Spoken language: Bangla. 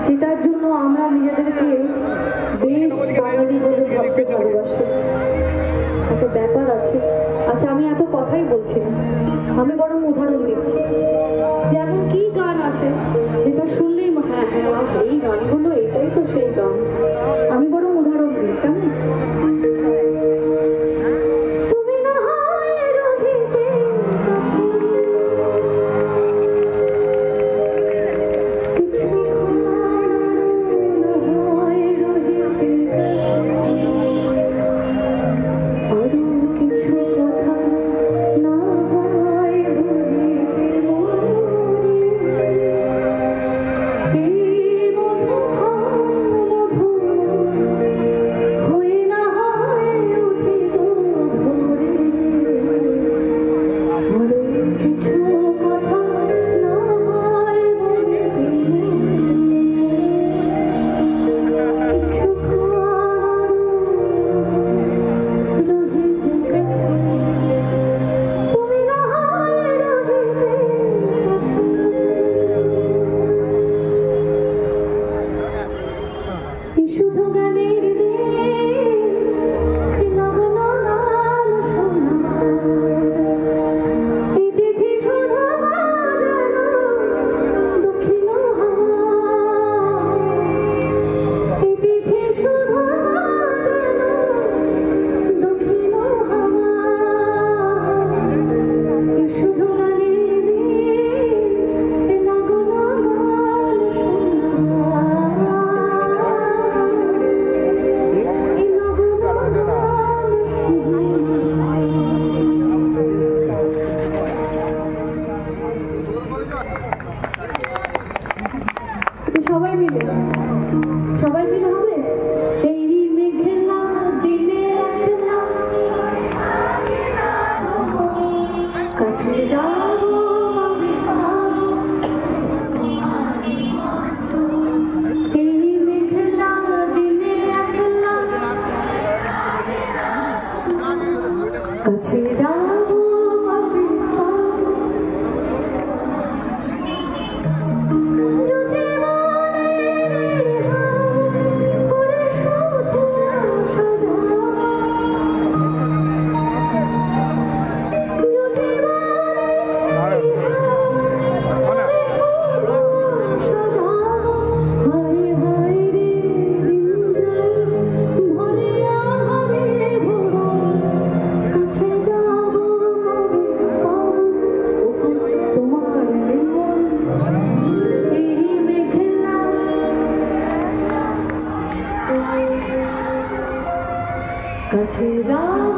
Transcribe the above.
যেটার জন্য আমরা নিজেদেরকে বেশ বাঙালি বলে ভাবতে ভালোবাসি। একটা ব্যাপার আছে। আচ্ছা, আমি এত কথাই বলছি না, আমি বরং উদাহরণ দিচ্ছি যে এমন কি গান আছে যেটা শুনলেই হ্যাঁ হ্যাঁ এই গানগুলো, এটাই তো সেই গান। আমি বরং উদাহরণ দিই, কেমন? সবাই মিলে হবে। এই মেঘলা দিনে একলা কাছে যাবো, এই মেঘলা দিনে একলা কাছে যাবো। কাছে যাও।